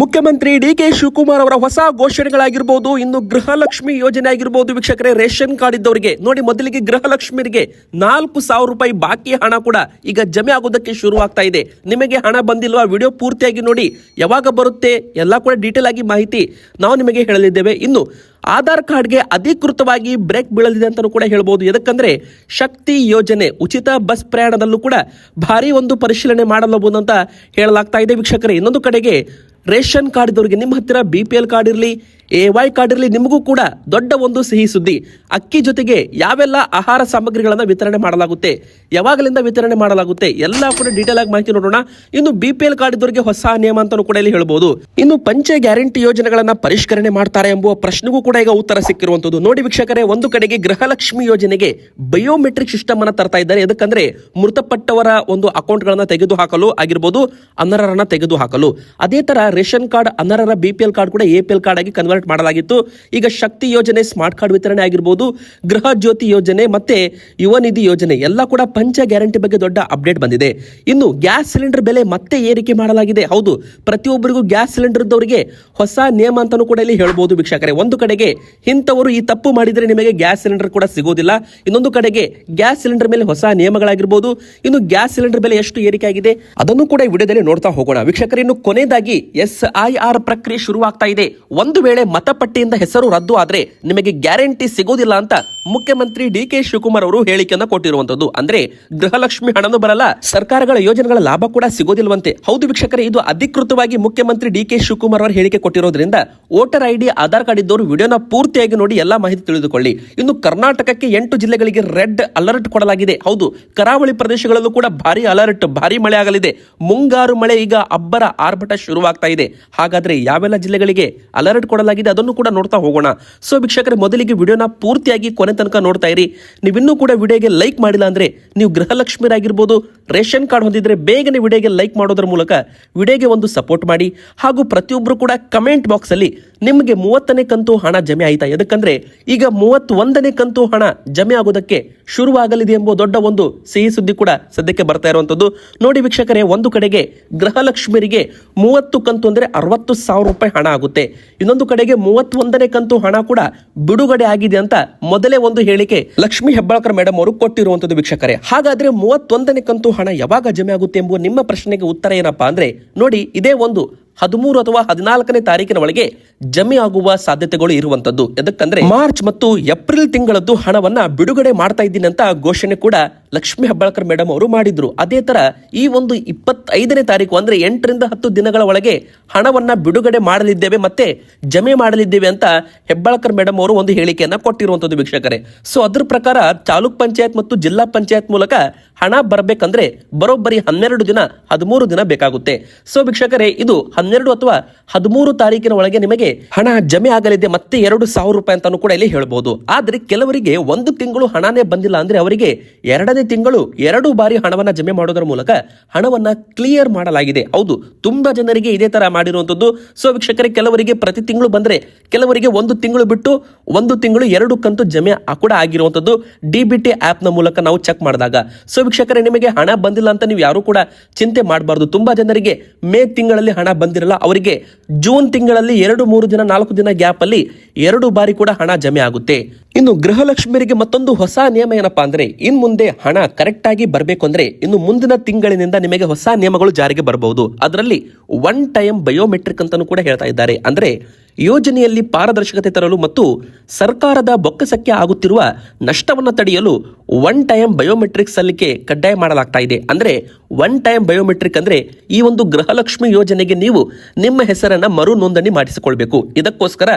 ಮುಖ್ಯಮಂತ್ರಿ ಡಿ.ಕೆ. ಶಿವಕುಮಾರ್ ಅವರ ಹೊಸ ಘೋಷಣೆಗಳಾಗಿರಬಹುದು, ಇನ್ನು ಗೃಹಲಕ್ಷ್ಮಿ ಯೋಜನೆ ಆಗಿರಬಹುದು. ವೀಕ್ಷಕರೇ, ರೇಷನ್ ಕಾರ್ಡ್ ಇದ್ದವರಿಗೆ ನೋಡಿ, ಮೊದಲಿಗೆ ಗೃಹಲಕ್ಷ್ಮಿಗೆ 4,000 ರೂಪಾಯಿ ಬಾಕಿ ಹಣ ಕೂಡ ಈಗ ಜಮೆ ಆಗೋದಕ್ಕೆ ಶುರುವಾಗ್ತಾ ಇದೆ. ನಿಮಗೆ ಹಣ ಬಂದಿಲ್ವಾ? ವಿಡಿಯೋ ಪೂರ್ತಿಯಾಗಿ ನೋಡಿ, ಯಾವಾಗ ಬರುತ್ತೆ ಎಲ್ಲ ಕೂಡ ಡೀಟೇಲ್ ಆಗಿ ಮಾಹಿತಿ ನಾವು ನಿಮಗೆ ಹೇಳಲಿದ್ದೇವೆ. ಇನ್ನು ಆಧಾರ್ ಕಾರ್ಡ್ಗೆ ಅಧಿಕೃತವಾಗಿ ಬ್ರೇಕ್ ಬೀಳಲಿದೆ ಅಂತ ಕೂಡ ಹೇಳ್ಬೋದು. ಎದಕ್ಕಂದ್ರೆ ಶಕ್ತಿ ಯೋಜನೆ ಉಚಿತ ಬಸ್ ಪ್ರಯಾಣದಲ್ಲೂ ಕೂಡ ಭಾರಿ ಒಂದು ಪರಿಶೀಲನೆ ಮಾಡಲಬಹುದು ಅಂತ ಹೇಳಲಾಗ್ತಾ ಇದೆ. ವೀಕ್ಷಕರೇ, ಇನ್ನೊಂದು ಕಡೆಗೆ ರೇಷನ್ ಕಾರ್ಡ್ ಇದ್ದವರಿಗೆ, ನಿಮ್ಮ ಹತ್ತಿರ BPL ಕಾರ್ಡ್ ಇರಲಿ, AY ಕಾರ್ಡ್ ಇರಲಿ, ನಿಮಗೂ ಕೂಡ ದೊಡ್ಡ ಒಂದು ಸಿಹಿ ಸುದ್ದಿ. ಅಕ್ಕಿ ಜೊತೆಗೆ ಯಾವೆಲ್ಲ ಆಹಾರ ಸಾಮಗ್ರಿಗಳನ್ನು ವಿತರಣೆ ಮಾಡಲಾಗುತ್ತೆ, ಯಾವಾಗಲಿಂದ ವಿತರಣೆ ಮಾಡಲಾಗುತ್ತೆ, ಎಲ್ಲ ಕೂಡ ಡೀಟೇಲ್ ಆಗಿ ಮಾಹಿತಿ ನೋಡೋಣ. ಇನ್ನು BPL ಕಾರ್ಡ್ ಇದ್ದವರಿಗೆ ಹೊಸ ನಿಯಮ ಅಂತ ಕೂಡ ಇಲ್ಲಿ ಹೇಳ್ಬೋದು. ಇನ್ನು ಪಂಚ ಗ್ಯಾರಂಟಿ ಯೋಜನೆಗಳನ್ನ ಪರಿಷ್ಕರಣೆ ಮಾಡ್ತಾರೆ ಎಂಬುವ ಪ್ರಶ್ನೆಗೂ ಕೂಡ ಈಗ ಉತ್ತರ ಸಿಕ್ಕಿರುವಂತದ್ದು. ನೋಡಿ ವೀಕ್ಷಕರೇ, ಒಂದು ಕಡೆಗೆ ಗೃಹಲಕ್ಷ್ಮಿ ಯೋಜನೆಗೆ ಬಯೋಮೆಟ್ರಿಕ್ ಸಿಸ್ಟಮ್ ಅನ್ನ ತರ್ತಾ ಇದ್ದಾರೆ. ಎದಕ್ಕಂದ್ರೆ ಮೃತಪಟ್ಟವರ ಒಂದು ಅಕೌಂಟ್ಗಳನ್ನ ತೆಗೆದು ಹಾಕಲು ಆಗಿರ್ಬೋದು, ಅನರ್ಹರನ್ನ ತೆಗೆದು ಹಾಕಲು. ಅದೇ ತರ ರೇಷನ್ ಕಾರ್ಡ್, ಅನರ್ಹರ BPL ಕಾರ್ಡ್ ಕೂಡ APL ಕಾರ್ಡ್ ಆಗಿ ಕನ್ವರ್ಟ್ ಮಾಡಲಾಗಿತ್ತು. ಈಗ ಶಕ್ತಿ ಯೋಜನೆ, ಸ್ಮಾರ್ಟ್ ಕಾರ್ಡ್ ವಿತರಣೆ ಆಗಿರ್ಬೋದು, ಗೃಹ ಜ್ಯೋತಿ ಯೋಜನೆ ಮತ್ತೆ ಯುವ ನಿಧಿ ಯೋಜನೆ ಎಲ್ಲ ಕೂಡ ಪಂಚ ಗ್ಯಾರಂಟಿ ಬಗ್ಗೆ ದೊಡ್ಡ ಅಪ್ಡೇಟ್ ಬಂದಿದೆ. ಇನ್ನು ಗ್ಯಾಸ್ ಸಿಲಿಂಡರ್ ಬೆಲೆ ಮತ್ತೆ ಏರಿಕೆ ಮಾಡಲಾಗಿದೆ. ಹೌದು, ಪ್ರತಿಯೊಬ್ಬರಿಗೂ ಗ್ಯಾಸ್ ಸಿಲಿಂಡರ್ ಇದ್ದವರಿಗೆ ಹೊಸ ನಿಯಮ ಅಂತಾನೂ ಕೂಡ ಇಲ್ಲಿ ಹೇಳ್ಬೋದು. ವೀಕ್ಷಕರೇ, ಒಂದು ಕಡೆಗೆ ಇಂಥವರು ಈ ತಪ್ಪು ಮಾಡಿದರೆ ನಿಮಗೆ ಗ್ಯಾಸ್ ಸಿಲಿಂಡರ್ ಕೂಡ ಸಿಗೋದಿಲ್ಲ. ಇನ್ನೊಂದು ಕಡೆಗೆ ಗ್ಯಾಸ್ ಸಿಲಿಂಡರ್ ಮೇಲೆ ಹೊಸ ನಿಯಮಗಳಾಗಿರ್ಬೋದು. ಇನ್ನು ಗ್ಯಾಸ್ ಸಿಲಿಂಡರ್ ಬೆಲೆ ಎಷ್ಟು ಏರಿಕೆ ಆಗಿದೆ ಅದನ್ನು ಕೂಡ ವಿಡಿಯೋದಲ್ಲಿ ನೋಡ್ತಾ ಹೋಗೋಣ. ವೀಕ್ಷಕರೇ, ಇನ್ನು ಕೊನೆಯದಾಗಿ SIR ಪ್ರಕ್ರಿಯೆ ಶುರುವಾಗ್ತಾ ಇದೆ. ಒಂದು ವೇಳೆ ಮತಪಟ್ಟಿಯಿಂದ ಹೆಸರು ರದ್ದು ಆದ್ರೆ ನಿಮಗೆ ಗ್ಯಾರಂಟಿ ಸಿಗೋದಿಲ್ಲ ಅಂತ ಮುಖ್ಯಮಂತ್ರಿ ಡಿ.ಕೆ. ಶಿವಕುಮಾರ್ ಅವರು ಹೇಳಿಕೆಯನ್ನು ಕೊಟ್ಟಿರುವಂತದ್ದು. ಅಂದ್ರೆ ಗೃಹಲಕ್ಷ್ಮಿ ಹಣನೂ ಬರಲ್ಲ, ಸರ್ಕಾರಗಳ ಯೋಜನೆಗಳ ಲಾಭ ಕೂಡ ಸಿಗೋದಿಲ್ವಂತೆ. ಹೌದು ವೀಕ್ಷಕರೇ, ಇದು ಅಧಿಕೃತವಾಗಿ ಮುಖ್ಯಮಂತ್ರಿ ಡಿ.ಕೆ. ಶಿವಕುಮಾರ್ ಅವರು ಹೇಳಿಕೆ ಕೊಟ್ಟಿರೋದ್ರಿಂದ ವೋಟರ್ ID, ಆಧಾರ್ ಕಾರ್ಡ್ ಇದ್ದವರು ವಿಡಿಯೋನ ಪೂರ್ತಿಯಾಗಿ ನೋಡಿ ಎಲ್ಲಾ ಮಾಹಿತಿ ತಿಳಿದುಕೊಳ್ಳಿ. ಇನ್ನು ಕರ್ನಾಟಕಕ್ಕೆ 8 ಜಿಲ್ಲೆಗಳಿಗೆ ರೆಡ್ ಅಲರ್ಟ್ ಕೊಡಲಾಗಿದೆ. ಹೌದು, ಕರಾವಳಿ ಪ್ರದೇಶಗಳಲ್ಲೂ ಕೂಡ ಭಾರಿ ಅಲರ್ಟ್, ಭಾರಿ ಮಳೆ ಆಗಲಿದೆ. ಮುಂಗಾರು ಮಳೆ ಈಗ ಅಬ್ಬರ ಆರ್ಭಟ ಶುರುವಾಗ್ತಾ ಇದೆ. ಹಾಗಾದ್ರೆ ಯಾವೆಲ್ಲ ಜಿಲ್ಲೆಗಳಿಗೆ ಅಲರ್ಟ್ ಕೊಡಲಾಗಿದೆ ಅದನ್ನು ಕೂಡ ನೋಡ್ತಾ ಹೋಗೋಣ. ಸೊ ವೀಕ್ಷಕರೇ, ಮೊದಲಿಗೆ ವಿಡಿಯೋನ ಪೂರ್ತಿಯಾಗಿ ಕೊನೆ ತನಕ ನೋಡ್ತಾ ಇರಿ. ನೀವಿನ್ನೂ ಕೂಡ ವಿಡಿಯೋಗೆ ಲೈಕ್ ಮಾಡಿಲ್ಲ ಅಂದ್ರೆ, ನೀವು ಗೃಹಲಕ್ಷ್ಮಿ ಆಗಿರ್ಬೋದು, ರೇಷನ್ ಕಾರ್ಡ್ ಹೊಂದಿದ್ರೆ ಬೇಗನೆ ವಿಡಿಯೋಗೆ ಲೈಕ್ ಮಾಡೋದ್ರ ಮೂಲಕ ವಿಡಿಯೋಗೆ ಒಂದು ಸಪೋರ್ಟ್ ಮಾಡಿ. ಹಾಗೂ ಪ್ರತಿಯೊಬ್ಬರು ಕೂಡ ಕಮೆಂಟ್ ಬಾಕ್ಸ್ ಅಲ್ಲಿ ನಿಮಗೆ 30ನೇ ಕಂತು ಹಣ ಜಮೆ ಆಯ್ತಾ, ಎದಕ್ಕಂದ್ರೆ ಈಗ 31ನೇ ಕಂತು ಹಣ ಜಮೆ ಆಗೋದಕ್ಕೆ ಶುರುವಾಗಲಿದೆ ಎಂಬ ದೊಡ್ಡ ಒಂದು ಸಿಹಿ ಸುದ್ದಿ ಕೂಡ ಸದ್ಯಕ್ಕೆ ಬರ್ತಾ ಇರುವಂತದ್ದು. ನೋಡಿ ವೀಕ್ಷಕರೇ, ಒಂದು ಕಡೆಗೆ ಗೃಹಲಕ್ಷ್ಮಿಯರಿಗೆ 30 ಕಂತು ಅಂದ್ರೆ 60,000 ರೂಪಾಯಿ ಹಣ ಆಗುತ್ತೆ. ಇನ್ನೊಂದು ಕಡೆಗೆ 31ನೇ ಕಂತು ಹಣ ಕೂಡ ಬಿಡುಗಡೆ ಆಗಿದೆ ಅಂತ ಮೊದಲೇ ಒಂದು ಹೇಳಿಕೆ ಲಕ್ಷ್ಮೀ ಹೆಬ್ಬಾಳ್ಕರ್ ಮೇಡಮ್ ಅವರು ಕೊಟ್ಟಿರುವಂತದ್ದು. ವೀಕ್ಷಕರೇ, ಹಾಗಾದ್ರೆ 31ನೇ ಕಂತು ಹಣ ಯಾವಾಗ ಜಮೆ ಆಗುತ್ತೆ ಎಂಬುವ ನಿಮ್ಮ ಪ್ರಶ್ನೆಗೆ ಉತ್ತರ ಏನಪ್ಪಾ ಅಂದ್ರೆ, ನೋಡಿ, ಇದೇ ಒಂದು 13 ಅಥವಾ 14ನೇ ತಾರೀಕಿನ ಒಳಗೆ ಜಮೆ ಆಗುವ ಸಾಧ್ಯತೆಗಳು ಇರುವಂತದ್ದು. ಎದಕ್ಕಂದ್ರೆ ಮಾರ್ಚ್ ಮತ್ತು ಏಪ್ರಿಲ್ ತಿಂಗಳದ್ದು ಹಣವನ್ನ ಬಿಡುಗಡೆ ಮಾಡ್ತಾ ಇದ್ದೀನಿ ಅಂತ ಘೋಷಣೆ ಕೂಡ ಲಕ್ಷ್ಮೀ ಹೆಬ್ಬಾಳ್ಕರ್ ಮೇಡಮ್ ಅವರು ಮಾಡಿದ್ರು. ಅದೇ ತರ ಈ ಒಂದು 25ನೇ ತಾರೀಕು ಅಂದ್ರೆ 8 ರಿಂದ 10 ದಿನಗಳ ಒಳಗೆ ಹಣವನ್ನ ಬಿಡುಗಡೆ ಮಾಡಲಿದ್ದೇವೆ ಮತ್ತೆ ಜಮೆ ಮಾಡಲಿದ್ದೇವೆ ಅಂತ ಹೆಬ್ಬಾಳ್ಕರ್ ಮೇಡಮ್ ಅವರು ಒಂದು ಹೇಳಿಕೆಯನ್ನ ಕೊಟ್ಟಿರುವಂತದ್ದು. ವೀಕ್ಷಕರೇ, ಸೊ ಅದ್ರ ಪ್ರಕಾರ ತಾಲೂಕ್ ಪಂಚಾಯತ್ ಮತ್ತು ಜಿಲ್ಲಾ ಪಂಚಾಯತ್ ಮೂಲಕ ಹಣ ಬರಬೇಕಂದ್ರೆ ಬರೋಬ್ಬರಿ 12 ದಿನ 13 ದಿನ ಬೇಕಾಗುತ್ತೆ. ಸೊ ವೀಕ್ಷಕರೇ, ಇದು 12 ಅಥವಾ 13 ತಾರೀಕಿನ ಒಳಗೆ ನಿಮಗೆ ಹಣ ಜಮೆ ಆಗಲಿದೆ, ಮತ್ತೆ 2,000 ರೂಪಾಯಿ ಅಂತಾನು ಕೂಡ ಇಲ್ಲಿ ಹೇಳ್ಬೋದು. ಆದ್ರೆ ಕೆಲವರಿಗೆ 1 ತಿಂಗಳು ಹಣನೇ ಬಂದಿಲ್ಲ ಅಂದ್ರೆ ಅವರಿಗೆ 2ನೇ ತಿಂಗಳು 2 ಬಾರಿ ಹಣವನ್ನ ಜಮೆ ಮಾಡೋದರ ಮೂಲಕ ಹಣವನ್ನ ಕ್ಲಿಯರ್ ಮಾಡಲಾಗಿದೆ. ಹೌದು, ತುಂಬಾ ಜನರಿಗೆ ಇದೇ ತರ ಮಾಡಿರುವಂತದ್ದು. ಸೊ ವೀಕ್ಷಕರೇ, ಕೆಲವರಿಗೆ ಪ್ರತಿ ತಿಂಗಳು ಬಂದ್ರೆ, ಕೆಲವರಿಗೆ 1 ತಿಂಗಳು ಬಿಟ್ಟು 1 ತಿಂಗಳು 2 ಕಂತು ಜಮೆ ಕೂಡ ಆಗಿರುವಂತದ್ದು DBT ಆಪ್ ನ ಮೂಲಕ ನಾವು ಚೆಕ್ ಮಾಡಿದಾಗ. ಸೊ ವೀಕ್ಷಕರೇ, ನಿಮಗೆ ಹಣ ಬಂದಿಲ್ಲ ಅಂತ ನೀವು ಯಾರು ಕೂಡ ಚಿಂತೆ ಮಾಡಬಾರ್ದು. ತುಂಬಾ ಜನರಿಗೆ ಮೇ ತಿಂಗಳಲ್ಲಿ ಹಣ ಬಂದಿರಲ್ಲ, ಅವರಿಗೆ ಜೂನ್ ತಿಂಗಳಲ್ಲಿ 2-3 ದಿನ 4 ದಿನ ಗ್ಯಾಪ್ ಅಲ್ಲಿ 2 ಬಾರಿ ಕೂಡ ಹಣ ಜಮೆ ಆಗುತ್ತೆ. ಇನ್ನು ಗೃಹಲಕ್ಷ್ಮಿಯರಿಗೆ ಮತ್ತೊಂದು ಹೊಸ ನಿಯಮ ಏನಪ್ಪಾ ಅಂದ್ರೆ, ಇನ್ ಮುಂದೆ ಹಣ ಕರೆಕ್ಟ್ ಆಗಿ ಬರಬೇಕು ಅಂದ್ರೆ ಇನ್ನು ಮುಂದಿನ ತಿಂಗಳಿನಿಂದ ನಿಮಗೆ ಹೊಸ ನಿಯಮಗಳು ಜಾರಿಗೆ ಬರಬಹುದು. ಅದರಲ್ಲಿ 1 ಟೈಮ್ ಬಯೋಮೆಟ್ರಿಕ್ ಅಂತಾನು ಕೂಡ ಹೇಳ್ತಾ ಇದ್ದಾರೆ. ಅಂದ್ರೆ ಯೋಜನೆಯಲ್ಲಿ ಪಾರದರ್ಶಕತೆ ತರಲು ಮತ್ತು ಸರ್ಕಾರದ ಬೊಕ್ಕಸಕ್ಕೆ ಆಗುತ್ತಿರುವ ನಷ್ಟವನ್ನು ತಡೆಯಲು 1 ಟೈಮ್ ಬಯೋಮೆಟ್ರಿಕ್ ಸಲ್ಲಿಕೆ ಕಡ್ಡಾಯ ಮಾಡಲಾಗ್ತಾ ಇದೆ. ಅಂದ್ರೆ 1 ಟೈಮ್ ಬಯೋಮೆಟ್ರಿಕ್ ಅಂದ್ರೆ ಈ ಒಂದು ಗೃಹಲಕ್ಷ್ಮಿ ಯೋಜನೆಗೆ ನೀವು ನಿಮ್ಮ ಹೆಸರನ್ನ ಮರು ನೋಂದಣಿ ಮಾಡಿಸಿಕೊಳ್ಬೇಕು. ಇದಕ್ಕೋಸ್ಕರ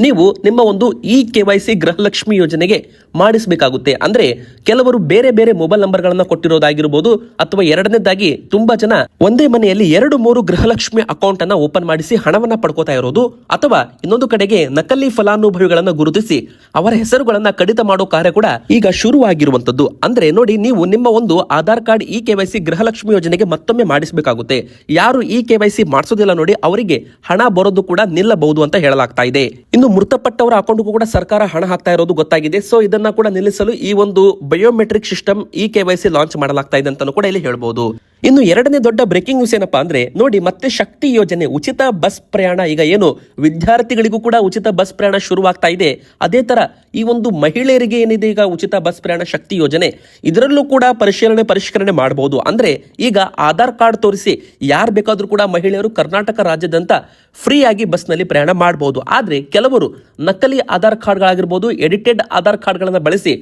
ನೀವು ನಿಮ್ಮ ಒಂದು KYC ಗೃಹಲಕ್ಷ್ಮಿ ಯೋಜನೆಗೆ ಮಾಡಿಸಬೇಕಾಗುತ್ತೆ. ಅಂದ್ರೆ ಕೆಲವರು ಬೇರೆ ಬೇರೆ ಮೊಬೈಲ್ ನಂಬರ್ಗಳನ್ನ ಕೊಟ್ಟಿರೋದಾಗಿರ್ಬೋದು, ಅಥವಾ ಎರಡನೇದಾಗಿ ತುಂಬಾ ಜನ ಒಂದೇ ಮನೆಯಲ್ಲಿ 2-3 ಗೃಹಲಕ್ಷ್ಮಿ ಅಕೌಂಟ್ ಅನ್ನ ಓಪನ್ ಮಾಡಿಸಿ ಹಣವನ್ನ ಪಡ್ಕೋತಾ ಇರೋದು, ಅಥವಾ ಇನ್ನೊಂದು ಕಡೆಗೆ ನಕಲಿ ಫಲಾನುಭವಿಗಳನ್ನ ಗುರುತಿಸಿ ಅವರ ಹೆಸರುಗಳನ್ನ ಕಡಿತ ಮಾಡೋ ಕಾರ್ಯ ಕೂಡ ಈಗ ಶುರುವಾಗಿರುವಂತದ್ದು. ಅಂದ್ರೆ ನೋಡಿ, ನೀವು ನಿಮ್ಮ ಒಂದು ಆಧಾರ್ ಕಾರ್ಡ್ KYC ಗೃಹಲಕ್ಷ್ಮಿ ಯೋಜನೆಗೆ ಮತ್ತೊಮ್ಮೆ ಮಾಡಿಸಬೇಕಾಗುತ್ತೆ. ಯಾರು KYC ಮಾಡಿಸೋದಿಲ್ಲ ನೋಡಿ, ಅವರಿಗೆ ಹಣ ಬರೋದು ಕೂಡ ನಿಲ್ಲಬಹುದು ಅಂತ ಹೇಳಲಾಗ್ತಾ ಇದೆ. ಇನ್ನು ಮೃತಪಟ್ಟವರ ಅಕೌಂಟ್ಗೂ ಕೂಡ ಸರ್ಕಾರ ಹಣ ಹಾಕ್ತಾ ಇರೋದು ಗೊತ್ತಾಗಿದೆ. ಸೊ ಇದನ್ನ ಕೂಡ ನಿಲ್ಲಿಸಲು ಈ ಒಂದು ಬಯೋಮೆಟ್ರಿಕ್ ಸಿಸ್ಟಮ್ KYC ಲಾಂಚ್ ಮಾಡಲಾಗ್ತಾ ಇದೆ ಅಂತಾನು ಕೂಡ ಇಲ್ಲಿ ಹೇಳ್ಬಹುದು. ಇನ್ನು ಎರಡನೇ ದೊಡ್ಡ ಬ್ರೇಕಿಂಗ್ ನ್ಯೂಸ್ ಏನಪ್ಪಾ ಅಂದ್ರೆ ನೋಡಿ, ಮತ್ತೆ ಶಕ್ತಿ ಯೋಜನೆ ಉಚಿತ ಬಸ್ ಪ್ರಯಾಣ, ಈಗ ಏನು ವಿದ್ಯಾರ್ಥಿಗಳಿಗೂ ಕೂಡ ಉಚಿತ ಬಸ್ ಪ್ರಯಾಣ ಶುರುವಾಗ್ತಾ ಇದೆ, ಅದೇ ತರ ಈ ಒಂದು ಮಹಿಳೆಯರಿಗೆ ಏನಿದೆ ಈಗ ಉಚಿತ ಬಸ್ ಪ್ರಯಾಣ ಶಕ್ತಿ ಯೋಜನೆ, ಇದರಲ್ಲೂ ಕೂಡ ಪರಿಷ್ಕರಣೆ ಮಾಡಬಹುದು. ಅಂದ್ರೆ ಈಗ ಆಧಾರ್ ಕಾರ್ಡ್ ತೋರಿಸಿ ಯಾರು ಬೇಕಾದ್ರೂ ಕೂಡ ಮಹಿಳೆಯರು ಕರ್ನಾಟಕ ರಾಜ್ಯದಂತ ಫ್ರೀ ಆಗಿ ಬಸ್ ನಲ್ಲಿ ಪ್ರಯಾಣ ಮಾಡಬಹುದು. ಆದ್ರೆ ಕೆಲವರು ನಕಲಿ ಆಧಾರ್ ಕಾರ್ಡ್ಗಳಾಗಿರ್ಬೋದು, ಎಡಿಟೆಡ್ ಆಧಾರ್ ಕಾರ್ಡ್ಗಳನ್ನ ಬಳಸಿ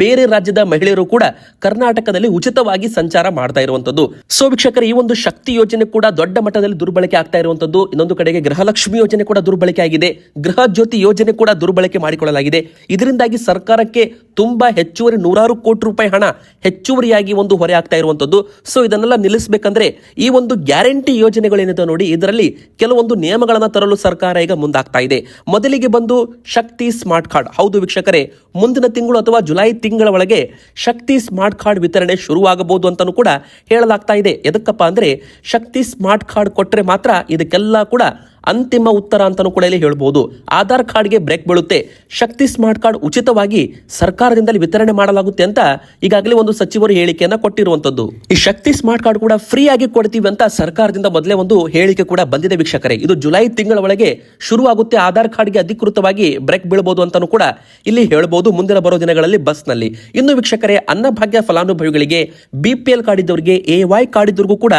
ಬೇರೆ ರಾಜ್ಯದ ಮಹಿಳೆಯರು ಕೂಡ ಕರ್ನಾಟಕದಲ್ಲಿ ಉಚಿತವಾಗಿ ಸಂಚಾರ ಮಾಡ್ತಾ ಇರುವಂತದ್ದು. ಸೊ ವೀಕ್ಷಕರೇ, ಈ ಒಂದು ಶಕ್ತಿ ಯೋಜನೆ ಕೂಡ ದೊಡ್ಡ ಮಟ್ಟದಲ್ಲಿ ದುರ್ಬಳಕೆ ಆಗ್ತಾ ಇರುವಂತದ್ದು. ಇನ್ನೊಂದು ಕಡೆಗೆ ಗೃಹಲಕ್ಷ್ಮಿ ಯೋಜನೆ ಕೂಡ ದುರ್ಬಳಕೆ ಆಗಿದೆ, ಗೃಹ ಜ್ಯೋತಿ ಯೋಜನೆ ಕೂಡ ದುರ್ಬಳಕೆ ಮಾಡಿಕೊಳ್ಳಲಾಗಿದೆ. ಇದರಿಂದಾಗಿ ಸರ್ಕಾರಕ್ಕೆ ತುಂಬಾ ಹೆಚ್ಚುವರಿ 100 ಕೋಟಿ ರೂಪಾಯಿ ಹಣ ಹೆಚ್ಚುವರಿಯಾಗಿ ಒಂದು ಹೊರೆ ಆಗ್ತಾ ಇರುವಂತದ್ದು. ಸೊ ಇದನ್ನೆಲ್ಲ ನಿಲ್ಲಿಸಬೇಕಂದ್ರೆ ಈ ಒಂದು ಗ್ಯಾರಂಟಿ ಯೋಜನೆಗಳೇನಿದೆ ನೋಡಿ, ಇದರಲ್ಲಿ ಕೆಲವೊಂದು ನಿಯಮಗಳನ್ನ ತರಲು ಸರ್ಕಾರ ಈಗ ಮುಂದಾಗ್ತಾ ಇದೆ. ಮೊದಲಿಗೆ ಬಂದು ಶಕ್ತಿ ಸ್ಮಾರ್ಟ್ ಕಾರ್ಡ್. ಹೌದು ವೀಕ್ಷಕರೇ, ಮುಂದಿನ ತಿಂಗಳು ಅಥವಾ ಜುಲೈ ತಿಂಗಳ ಒಳಗೆ ಶಕ್ತಿ ಸ್ಮಾರ್ಟ್ ಕಾರ್ಡ್ ವಿತರಣೆ ಶುರುವಾಗಬಹುದು ಅಂತಾನೂ ಕೂಡ ಹೇಳಲಾಗ್ತಾ ಇದೆ. ಎದಕ್ಕಪ್ಪ ಅಂದ್ರೆ ಶಕ್ತಿ ಸ್ಮಾರ್ಟ್ ಕಾರ್ಡ್ ಕೊಟ್ಟರೆ ಮಾತ್ರ ಇದಕ್ಕೆಲ್ಲ ಕೂಡ ಅಂತಿಮ ಉತ್ತರ ಅಂತಾನೂ ಕೂಡ ಇಲ್ಲಿ ಹೇಳ್ಬೋದು. ಆಧಾರ್ ಕಾರ್ಡ್ಗೆ ಬ್ರೇಕ್ ಬೀಳುತ್ತೆ, ಶಕ್ತಿ ಸ್ಮಾರ್ಟ್ ಕಾರ್ಡ್ ಉಚಿತವಾಗಿ ಸರ್ಕಾರದಿಂದಲೇ ವಿತರಣೆ ಮಾಡಲಾಗುತ್ತೆ ಅಂತ ಈಗಾಗಲೇ ಒಂದು ಸಚಿವರು ಹೇಳಿಕೆಯನ್ನ ಕೊಟ್ಟಿರುವಂತದ್ದು. ಈ ಶಕ್ತಿ ಸ್ಮಾರ್ಟ್ ಕಾರ್ಡ್ ಕೂಡ ಫ್ರೀ ಆಗಿ ಕೊಡ್ತೀವಿ ಅಂತ ಸರ್ಕಾರದಿಂದ ಮೊದಲೇ ಒಂದು ಹೇಳಿಕೆ ಕೂಡ ಬಂದಿದೆ ವೀಕ್ಷಕರೇ. ಇದು ಜುಲೈ ತಿಂಗಳ ಒಳಗೆ ಶುರುವಾಗುತ್ತೆ. ಆಧಾರ್ ಕಾರ್ಡ್ಗೆ ಅಧಿಕೃತವಾಗಿ ಬ್ರೇಕ್ ಬೀಳಬಹುದು ಅಂತಾನೂ ಕೂಡ ಇಲ್ಲಿ ಹೇಳ್ಬೋದು ಮುಂದಿನ ಬರೋ ದಿನಗಳಲ್ಲಿ ಬಸ್ ನಲ್ಲಿ. ಇನ್ನು ವೀಕ್ಷಕರೇ, ಅನ್ನಭಾಗ್ಯ ಫಲಾನುಭವಿಗಳಿಗೆ, BPL ಕಾರ್ಡ್ ಇದ್ದವರಿಗೆ, AY ಕಾರ್ಡ್ ಇದ್ದವರಿಗೂ ಕೂಡ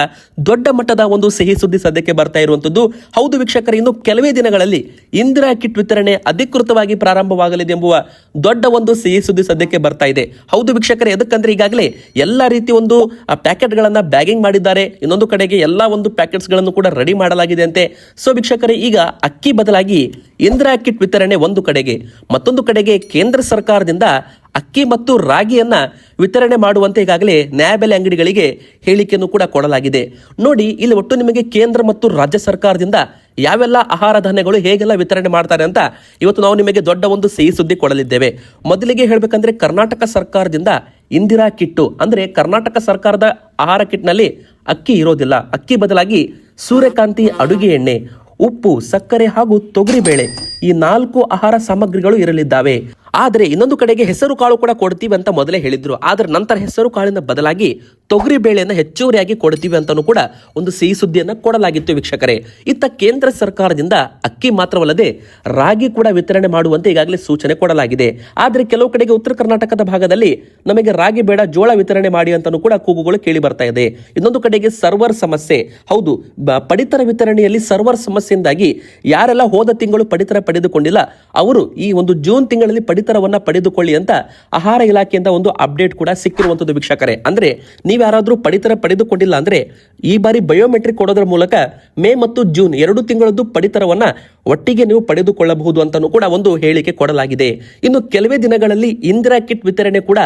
ದೊಡ್ಡ ಮಟ್ಟದ ಒಂದು ಸಿಹಿ ಸುದ್ದಿ ಸದ್ಯಕ್ಕೆ ಬರ್ತಾ ಇರುವಂತದ್ದು. ಹೌದು ವೀಕ್ಷಕರೇ, ಇನ್ನು ಕೆಲವೇ ದಿನಗಳಲ್ಲಿ ಇಂದಿರಾ ಕಿಟ್ ವಿತರಣೆ ಅಧಿಕೃತವಾಗಿ ಪ್ರಾರಂಭವಾಗಲಿದೆ ಎಂಬುವ ದೊಡ್ಡ ಒಂದು ಸಿಹಿ ಸುದ್ದಿ ಸದ್ಯಕ್ಕೆ ಬರ್ತಾ ಇದೆ. ಹೌದು ವೀಕ್ಷಕರೇ, ಎದಕ್ಕಂದ್ರೆ ಈಗಾಗಲೇ ಎಲ್ಲ ರೀತಿ ಒಂದು ಪ್ಯಾಕೆಟ್ ಗಳನ್ನ ಬ್ಯಾಗಿಂಗ್ ಮಾಡಿದ್ದಾರೆ. ಇನ್ನೊಂದು ಕಡೆಗೆ ಎಲ್ಲಾ ಒಂದು ಪ್ಯಾಕೆಟ್ಸ್ ಗಳನ್ನು ಕೂಡ ರೆಡಿ ಮಾಡಲಾಗಿದೆ ಅಂತೆ. ಸೊ ವೀಕ್ಷಕರೇ, ಈಗ ಅಕ್ಕಿ ಬದಲಾಗಿ ಇಂದಿರಾ ಕಿಟ್ ವಿತರಣೆ ಒಂದು ಕಡೆಗೆ, ಮತ್ತೊಂದು ಕಡೆಗೆ ಕೇಂದ್ರ ಸರ್ಕಾರದಿಂದ ಅಕ್ಕಿ ಮತ್ತು ರಾಗಿಯನ್ನ ವಿತರಣೆ ಮಾಡುವಂತೆ ಈಗಾಗಲೇ ನ್ಯಾಯಬೆಲೆ ಅಂಗಡಿಗಳಿಗೆ ಹೇಳಿಕೆಯನ್ನು ಕೂಡ ಕೊಡಲಾಗಿದೆ. ನೋಡಿ, ಇಲ್ಲಿ ಒಟ್ಟು ನಿಮಗೆ ಕೇಂದ್ರ ಮತ್ತು ರಾಜ್ಯ ಸರ್ಕಾರದಿಂದ ಯಾವೆಲ್ಲ ಆಹಾರ ಧಾನ್ಯಗಳು ಹೇಗೆಲ್ಲ ವಿತರಣೆ ಮಾಡ್ತಾರೆ ಅಂತ ಇವತ್ತು ನಾವು ನಿಮಗೆ ದೊಡ್ಡ ಒಂದು ಸಿಹಿ ಸುದ್ದಿ ಕೊಡಲಿದ್ದೇವೆ. ಮೊದಲಿಗೆ ಹೇಳ್ಬೇಕಂದ್ರೆ ಕರ್ನಾಟಕ ಸರ್ಕಾರದಿಂದ ಇಂದಿರಾ ಕಿಟ್ಟು, ಅಂದ್ರೆ ಕರ್ನಾಟಕ ಸರ್ಕಾರದ ಆಹಾರ ಕಿಟ್ನಲ್ಲಿ ಅಕ್ಕಿ ಇರೋದಿಲ್ಲ. ಅಕ್ಕಿ ಬದಲಾಗಿ ಸೂರ್ಯಕಾಂತಿ ಅಡುಗೆ ಎಣ್ಣೆ, ಉಪ್ಪು, ಸಕ್ಕರೆ ಹಾಗೂ ತೊಗರಿಬೇಳೆ, ಈ 4 ಆಹಾರ ಸಾಮಗ್ರಿಗಳು ಇರಲಿದ್ದಾವೆ. ಆದರೆ ಇನ್ನೊಂದು ಕಡೆಗೆ ಹೆಸರು ಕಾಳು ಕೂಡ ಕೊಡ್ತೀವಿ ಅಂತ ಮೊದಲೇ ಹೇಳಿದ್ರು. ಆದ್ರೆ ನಂತರ ಹೆಸರು ಕಾಳಿನ ಬದಲಾಗಿ ತೊಗರಿ ಬೇಳೆಯನ್ನು ಹೆಚ್ಚುವರಿಯಾಗಿ ಕೊಡ್ತೀವಿ ಅಂತಾನೂ ಕೂಡ ಒಂದು ಸಿಹಿ ಸುದ್ದಿಯನ್ನ ಕೊಡಲಾಗಿತ್ತು ವೀಕ್ಷಕರೇ. ಇತ್ತ ಕೇಂದ್ರ ಸರ್ಕಾರದಿಂದ ಅಕ್ಕಿ ಮಾತ್ರವಲ್ಲದೆ ರಾಗಿ ಕೂಡ ವಿತರಣೆ ಮಾಡುವಂತೆ ಈಗಾಗಲೇ ಸೂಚನೆ ಕೊಡಲಾಗಿದೆ. ಆದ್ರೆ ಕೆಲವು ಕಡೆಗೆ ಉತ್ತರ ಕರ್ನಾಟಕದ ಭಾಗದಲ್ಲಿ ನಮಗೆ ರಾಗಿ ಬೇಡ, ಜೋಳ ವಿತರಣೆ ಮಾಡಿ ಅಂತಾನೂ ಕೂಡ ಕೂಗುಗಳು ಕೇಳಿ ಬರ್ತಾ ಇದೆ. ಇನ್ನೊಂದು ಕಡೆಗೆ ಸರ್ವರ್ ಸಮಸ್ಯೆ. ಹೌದು, ಪಡಿತರ ವಿತರಣೆಯಲ್ಲಿ ಸರ್ವರ್ ಸಮಸ್ಯೆಯಿಂದಾಗಿ ಯಾರೆಲ್ಲ ಹೋದ ತಿಂಗಳು ಪಡಿತರ ಪಡೆದುಕೊಂಡಿಲ್ಲ ಅವರು ಈ ಒಂದು ಜೂನ್ ತಿಂಗಳಲ್ಲಿ ಪಡಿತರವನ್ನ ಪಡೆದುಕೊಳ್ಳಿ ಅಂತ ಆಹಾರ ಇಲಾಖೆಯಿಂದ ಒಂದು ಅಪ್ಡೇಟ್ ಕೂಡ ಸಿಕ್ಕಿರುವಂತದ್ದು ವೀಕ್ಷಕರೇ. ಅಂದ್ರೆ ನೀವು ಯಾರಾದ್ರೂ ಪಡಿತರ ಪಡೆದುಕೊಂಡಿಲ್ಲ ಅಂದ್ರೆ ಈ ಬಾರಿ ಬಯೋಮೆಟ್ರಿಕ್ ಕೊಡೋದ್ರ ಮೂಲಕ ಮೇ ಮತ್ತು ಜೂನ್ 2 ತಿಂಗಳದ್ದು ಪಡಿತರವನ್ನ ಒಟ್ಟಿಗೆ ನೀವು ಪಡೆದುಕೊಳ್ಳಬಹುದು ಅಂತಾನೂ ಕೂಡ ಒಂದು ಹೇಳಿಕೆ ಕೊಡಲಾಗಿದೆ. ಇನ್ನು ಕೆಲವೇ ದಿನಗಳಲ್ಲಿ ಇಂದಿರಾ ಕಿಟ್ ವಿತರಣೆ ಕೂಡ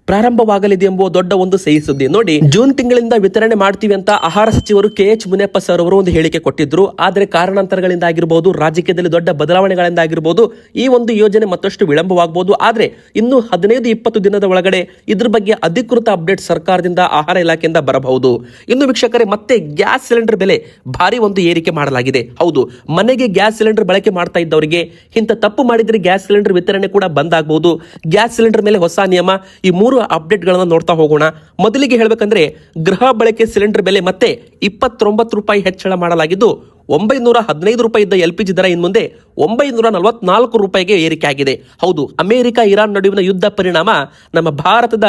ಪ್ರಾರಂಭವಾಗಲಿದೆ ಎಂಬುವ ದೊಡ್ಡ ಒಂದು ಸಿಹಿ ಸುದ್ದಿ. ನೋಡಿ, ಜೂನ್ ತಿಂಗಳಿಂದ ವಿತರಣೆ ಮಾಡ್ತೀವಿ ಅಂತ ಆಹಾರ ಸಚಿವರು KH ಮುನಿಯಪ್ಪ ಸರ್ ಅವರು ಒಂದು ಹೇಳಿಕೆ ಕೊಟ್ಟಿದ್ರು. ಆದ್ರೆ ಕಾರಣಾಂತರಗಳಿಂದ ಆಗಿರಬಹುದು, ರಾಜಕೀಯದಲ್ಲಿ ದೊಡ್ಡ ಬದಲಾವಣೆಗಳಿಂದ ಆಗಿರಬಹುದು, ಈ ಒಂದು ಯೋಜನೆ ಮತ್ತಷ್ಟು ವಿಳಂಬವಾಗಬಹುದು. ಆದ್ರೆ ಇನ್ನು 15-20 ದಿನದ ಒಳಗಡೆ ಇದ್ರ ಬಗ್ಗೆ ಅಧಿಕೃತ ಅಪ್ಡೇಟ್ ಸರ್ಕಾರದಿಂದ, ಆಹಾರ ಇಲಾಖೆಯಿಂದ ಬರಬಹುದು. ಇನ್ನು ವೀಕ್ಷಕರೇ, ಮತ್ತೆ ಗ್ಯಾಸ್ ಸಿಲಿಂಡರ್ ಬೆಲೆ ಭಾರಿ ಒಂದು ಏರಿಕೆ ಮಾಡಲಾಗಿದೆ. ಹೌದು, ಮನೆಗೆ ಗ್ಯಾಸ್ ಸಿಲಿಂಡರ್ ಬಳಕೆ ಮಾಡ್ತಾ ಇದ್ದವರಿಗೆ ಇಂಥ ತಪ್ಪು ಮಾಡಿದ್ರೆ ಗ್ಯಾಸ್ ಸಿಲಿಂಡರ್ ವಿತರಣೆ ಕೂಡ ಬಂದ್ ಆಗಬಹುದು. ಗ್ಯಾಸ್ ಸಿಲಿಂಡರ್ ಮೇಲೆ ಹೊಸ ನಿಯಮ, ಈ 3 ಅಪ್ಡೇಟ್ ಗಳನ್ನ ನೋಡ್ತಾ ಹೋಗೋಣ. ಮೊದಲಿಗೆ ಹೇಳ್ಬೇಕಂದ್ರೆ ಗೃಹ ಬಳಕೆ ಸಿಲಿಂಡರ್ ಬೆಲೆ ಮತ್ತೆ 29 ರೂಪಾಯಿ ಹೆಚ್ಚಳ ಮಾಡಲಾಗಿದ್ದು 915 ರೂಪಾಯಿ ಇದ್ದ LPG ದರ ಇನ್ನು ಮುಂದೆ 944 ರೂಪಾಯಿಗೆ ಏರಿಕೆ ಆಗಿದೆ. ಹೌದು, ಅಮೆರಿಕ ಇರಾನ್ ನಡುವಿನ ಯುದ್ಧ ಪರಿಣಾಮ ನಮ್ಮ ಭಾರತದ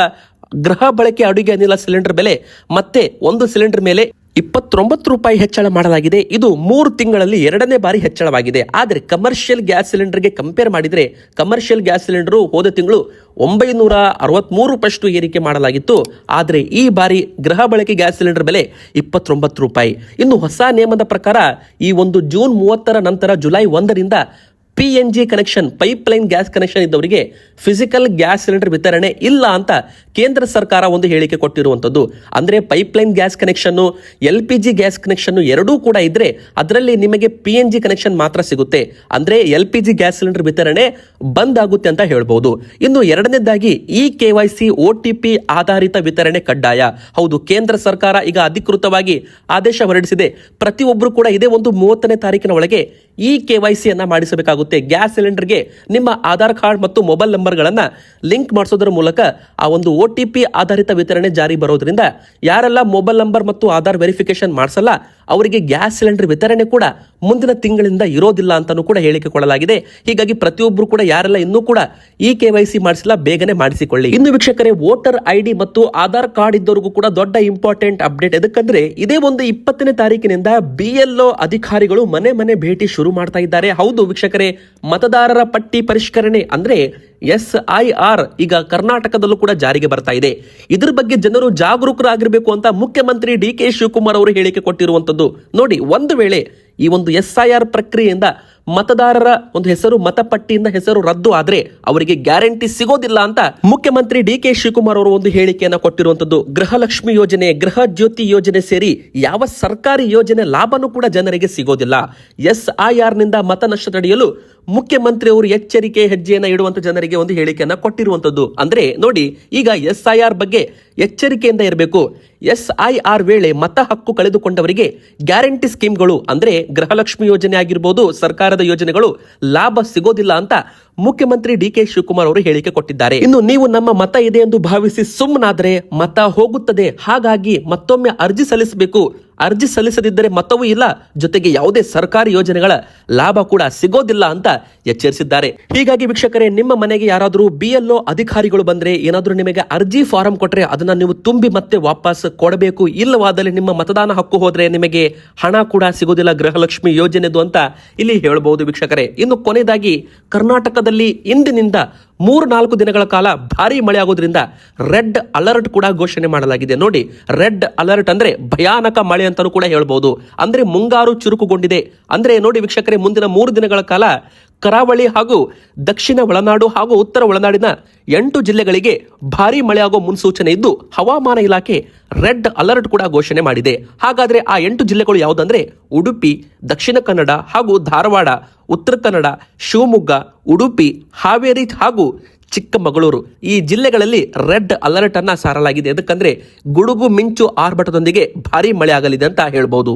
ಗೃಹ ಬಳಕೆ ಅಡುಗೆ ಅನಿಲ ಸಿಲಿಂಡರ್ ಬೆಲೆ ಮತ್ತೆ ಒಂದು ಸಿಲಿಂಡರ್ ಮೇಲೆ 29 ರೂಪಾಯಿ ಹೆಚ್ಚಳ ಮಾಡಲಾಗಿದೆ. ಇದು 3 ತಿಂಗಳಲ್ಲಿ 2ನೇ ಬಾರಿ ಹೆಚ್ಚಳವಾಗಿದೆ. ಆದರೆ ಕಮರ್ಷಿಯಲ್ ಗ್ಯಾಸ್ ಸಿಲಿಂಡರ್ಗೆ ಕಂಪೇರ್ ಮಾಡಿದರೆ ಕಮರ್ಷಿಯಲ್ ಗ್ಯಾಸ್ ಸಿಲಿಂಡರ್ ಹೋದ ತಿಂಗಳು 963 ರೂಪಾಯಿಷ್ಟು ಏರಿಕೆ ಮಾಡಲಾಗಿತ್ತು. ಆದರೆ ಈ ಬಾರಿ ಗೃಹ ಬಳಕೆ ಗ್ಯಾಸ್ ಸಿಲಿಂಡರ್ ಬೆಲೆ 29 ರೂಪಾಯಿ. ಇನ್ನು ಹೊಸ ನಿಯಮದ ಪ್ರಕಾರ ಈ ಒಂದು ಜೂನ್ 30ರ ನಂತರ ಜುಲೈ 1ರಿಂದ PNG connection, pipe line gas connection ಇದ್ದವರಿಗೆ ಫಿಸಿಕಲ್ ಗ್ಯಾಸ್ ಸಿಲಿಂಡರ್ ವಿತರಣೆ ಇಲ್ಲ ಅಂತ ಕೇಂದ್ರ ಸರ್ಕಾರ ಒಂದು ಹೇಳಿಕೆ ಕೊಟ್ಟಿರುವಂತದ್ದು. ಅಂದ್ರೆ pipe line gas connection, LPG gas connection ಎರಡೂ ಕೂಡ ಇದ್ರೆ ಅದರಲ್ಲಿ ನಿಮಗೆ PNG ಕನೆಕ್ಷನ್ ಮಾತ್ರ ಸಿಗುತ್ತೆ. ಅಂದ್ರೆ LPG ಗ್ಯಾಸ್ ಸಿಲಿಂಡರ್ ವಿತರಣೆ ಬಂದ್ ಆಗುತ್ತೆ ಅಂತ ಹೇಳ್ಬಹುದು. ಇನ್ನು ಎರಡನೇದಾಗಿ KYC OTP ಆಧಾರಿತ ವಿತರಣೆ ಕಡ್ಡಾಯ. ಹೌದು, ಕೇಂದ್ರ ಸರ್ಕಾರ ಈಗ ಅಧಿಕೃತವಾಗಿ ಆದೇಶ ಹೊರಡಿಸಿದೆ. ಪ್ರತಿಯೊಬ್ಬರು ಕೂಡ ಇದೇ ಒಂದು 30ನೇ ತಾರೀಕಿನ ಒಳಗೆ KYC ಅನ್ನ ಮಾಡಿಸಬೇಕಾಗುತ್ತೆ ಆಗುತ್ತೆ. ಗ್ಯಾಸ್ ಸಿಲಿಂಡರ್ಗೆ ನಿಮ್ಮ ಆಧಾರ್ ಕಾರ್ಡ್ ಮತ್ತು ಮೊಬೈಲ್ ನಂಬರ್ಗಳನ್ನ ಲಿಂಕ್ ಮಾಡಿಸೋದ್ರ ಮೂಲಕ ಆ ಒಂದು OTP ಆಧಾರಿತ ವಿತರಣೆ ಜಾರಿ ಬರೋದ್ರಿಂದ ಯಾರೆಲ್ಲ ಮೊಬೈಲ್ ನಂಬರ್ ಮತ್ತು ಆಧಾರ್ ವೆರಿಫಿಕೇಶನ್ ಮಾಡಿಸಲ್ಲ ಅವರಿಗೆ ಗ್ಯಾಸ್ ಸಿಲಿಂಡರ್ ವಿತರಣೆ ಕೂಡ ಮುಂದಿನ ತಿಂಗಳಿಂದ ಇರೋದಿಲ್ಲ ಅಂತಾನೂ ಕೂಡ ಹೇಳಿಕೆ ಕೊಡಲಾಗಿದೆ. ಹೀಗಾಗಿ ಪ್ರತಿಯೊಬ್ಬರು ಕೂಡ ಯಾರೆಲ್ಲ ಇನ್ನೂ ಕೂಡ ಈ KYC ಮಾಡಿಸಿಲ್ಲ ಬೇಗನೆ ಮಾಡಿಸಿಕೊಳ್ಳಿ. ಇನ್ನು ವೀಕ್ಷಕರೇ, ವೋಟರ್ ID ಮತ್ತು ಆಧಾರ್ ಕಾರ್ಡ್ ಇದ್ದವರಿಗೂ ಕೂಡ ದೊಡ್ಡ ಇಂಪಾರ್ಟೆಂಟ್ ಅಪ್ಡೇಟ್. ಎದಕ್ಕಂದ್ರೆ ಇದೇ ಒಂದು 20ನೇ ತಾರೀಕಿನಿಂದ BLO ಅಧಿಕಾರಿಗಳು ಮನೆ ಮನೆ ಭೇಟಿ ಶುರು ಮಾಡ್ತಾ ಇದ್ದಾರೆ. ಹೌದು ವೀಕ್ಷಕರೇ, ಮತದಾರರ ಪಟ್ಟಿ ಪರಿಷ್ಕರಣೆ ಅಂದ್ರೆ SIR ಈಗ ಕರ್ನಾಟಕದಲ್ಲೂ ಕೂಡ ಜಾರಿಗೆ ಬರ್ತಾ ಇದೆ. ಇದ್ರ ಬಗ್ಗೆ ಜನರು ಜಾಗರೂಕರಾಗಿರ್ಬೇಕು ಅಂತ ಮುಖ್ಯಮಂತ್ರಿ DK ಶಿವಕುಮಾರ್ ಅವರು ಹೇಳಿಕೆ ಕೊಟ್ಟಿರುವಂತದ್ದು. ನೋಡಿ, ಒಂದು ವೇಳೆ ಈ ಒಂದು SIR ಪ್ರಕ್ರಿಯೆಯಿಂದ ಮತದಾರರ ಒಂದು ಹೆಸರು ಮತಪಟ್ಟಿಯಿಂದ ಹೆಸರು ರದ್ದು ಆದ್ರೆ ಅವರಿಗೆ ಗ್ಯಾರಂಟಿ ಸಿಗೋದಿಲ್ಲ ಅಂತ ಮುಖ್ಯಮಂತ್ರಿ DK ಶಿವಕುಮಾರ್ ಅವರು ಒಂದು ಹೇಳಿಕೆಯನ್ನ ಕೊಟ್ಟಿರುವಂತದ್ದು. ಗೃಹಲಕ್ಷ್ಮಿ ಯೋಜನೆ, ಗೃಹ ಜ್ಯೋತಿ ಯೋಜನೆ ಸೇರಿ ಯಾವ ಸರ್ಕಾರಿ ಯೋಜನೆ ಲಾಭನೂ ಕೂಡ ಜನರಿಗೆ ಸಿಗೋದಿಲ್ಲ. SIR ನಿಂದ ಮತ ನಷ್ಟ ತಡೆಯಲು ಮುಖ್ಯಮಂತ್ರಿ ಅವರು ಎಚ್ಚರಿಕೆ ಹೆಜ್ಜೆಯನ್ನ ಇಡುವಂತ ಜನರಿಗೆ ಒಂದು ಹೇಳಿಕೆಯನ್ನ ಕೊಟ್ಟಿರುವಂತದ್ದು. ಅಂದ್ರೆ ನೋಡಿ, ಈಗ SIR ಬಗ್ಗೆ ಎಚ್ಚರಿಕೆಯಿಂದ ಇರಬೇಕು. SIR ವೇಳೆ ಮತ ಹಕ್ಕು ಕಳೆದುಕೊಂಡವರಿಗೆ ಗ್ಯಾರಂಟಿ ಸ್ಕೀಮ್ಗಳು ಅಂದ್ರೆ ಗೃಹಲಕ್ಷ್ಮಿ ಯೋಜನೆ ಆಗಿರ್ಬೋದು, ಸರ್ಕಾರದ ಯೋಜನೆಗಳು ಲಾಭ ಸಿಗೋದಿಲ್ಲ ಅಂತ ಮುಖ್ಯಮಂತ್ರಿ DK ಶಿವಕುಮಾರ್ ಅವರು ಹೇಳಿಕೆ ಕೊಟ್ಟಿದ್ದಾರೆ. ಇನ್ನು ನೀವು ನಮ್ಮ ಮತ ಇದೆ ಎಂದು ಭಾವಿಸಿ ಸುಮ್ಮನಾದ್ರೆ ಮತ ಹೋಗುತ್ತದೆ. ಹಾಗಾಗಿ ಮತ್ತೊಮ್ಮೆ ಅರ್ಜಿ ಸಲ್ಲಿಸಬೇಕು. ಅರ್ಜಿ ಸಲ್ಲಿಸದಿದ್ದರೆ ಮತವೂ ಇಲ್ಲ, ಜೊತೆಗೆ ಯಾವುದೇ ಸರ್ಕಾರಿ ಯೋಜನೆಗಳ ಲಾಭ ಕೂಡ ಸಿಗೋದಿಲ್ಲ ಅಂತ ಎಚ್ಚರಿಸಿದ್ದಾರೆ. ಹೀಗಾಗಿ ವೀಕ್ಷಕರೇ, ನಿಮ್ಮ ಮನೆಗೆ ಯಾರಾದರೂ BLO ಅಧಿಕಾರಿಗಳು ಬಂದ್ರೆ, ಏನಾದರೂ ನಿಮಗೆ ಅರ್ಜಿ ಫಾರಂ ಕೊಟ್ರೆ ಅದನ್ನ ನೀವು ತುಂಬಿ ಮತ್ತೆ ವಾಪಸ್ ಕೊಡಬೇಕು. ಇಲ್ಲವಾದಲ್ಲಿ ನಿಮ್ಮ ಮತದಾನ ಹಕ್ಕು ಹೋದ್ರೆ ನಿಮಗೆ ಹಣ ಕೂಡ ಸಿಗೋದಿಲ್ಲ ಗೃಹಲಕ್ಷ್ಮಿ ಯೋಜನೆದು ಅಂತ ಇಲ್ಲಿ ಹೇಳಬಹುದು ವೀಕ್ಷಕರೇ. ಇನ್ನು ಕೊನೆಯದಾಗಿ, ಕರ್ನಾಟಕದಲ್ಲಿ ಇಂದಿನಿಂದ 3-4 ದಿನಗಳ ಕಾಲ ಭಾರಿ ಮಳೆ ಆಗೋದ್ರಿಂದ ರೆಡ್ ಅಲರ್ಟ್ ಕೂಡ ಘೋಷಣೆ ಮಾಡಲಾಗಿದೆ. ನೋಡಿ, ರೆಡ್ ಅಲರ್ಟ್ ಅಂದ್ರೆ ಭಯಾನಕ ಮಳೆ ಅಂತಾನೂ ಕೂಡ ಹೇಳ್ಬಹುದು. ಅಂದ್ರೆ ಮುಂಗಾರು ಚುರುಕುಗೊಂಡಿದೆ. ಅಂದ್ರೆ ನೋಡಿ ವೀಕ್ಷಕರೇ, ಮುಂದಿನ 3 ದಿನಗಳ ಕಾಲ ಕರಾವಳಿ ಹಾಗೂ ದಕ್ಷಿಣ ಒಳನಾಡು ಹಾಗೂ ಉತ್ತರ ಒಳನಾಡಿನ 8 ಜಿಲ್ಲೆಗಳಿಗೆ ಭಾರಿ ಮಳೆಯಾಗುವ ಮುನ್ಸೂಚನೆ ಇದ್ದು ಹವಾಮಾನ ಇಲಾಖೆ ರೆಡ್ ಅಲರ್ಟ್ ಕೂಡ ಘೋಷಣೆ ಮಾಡಿದೆ. ಹಾಗಾದ್ರೆ ಆ 8 ಜಿಲ್ಲೆಗಳು ಯಾವುದಂದ್ರೆ ಉಡುಪಿ, ದಕ್ಷಿಣ ಕನ್ನಡ ಹಾಗೂ ಧಾರವಾಡ, ಉತ್ತರ ಕನ್ನಡ, ಶಿವಮೊಗ್ಗ, ಉಡುಪಿ, ಹಾವೇರಿ ಹಾಗೂ ಚಿಕ್ಕಮಗಳೂರು. ಈ ಜಿಲ್ಲೆಗಳಲ್ಲಿ ರೆಡ್ ಅಲರ್ಟ್ ಅನ್ನ ಸಾರಲಾಗಿದೆ. ಯಾಕಂದ್ರೆ ಗುಡುಗು ಮಿಂಚು ಆರ್ಭಟದೊಂದಿಗೆ ಭಾರಿ ಮಳೆ ಆಗಲಿದೆ ಅಂತ ಹೇಳ್ಬಹುದು.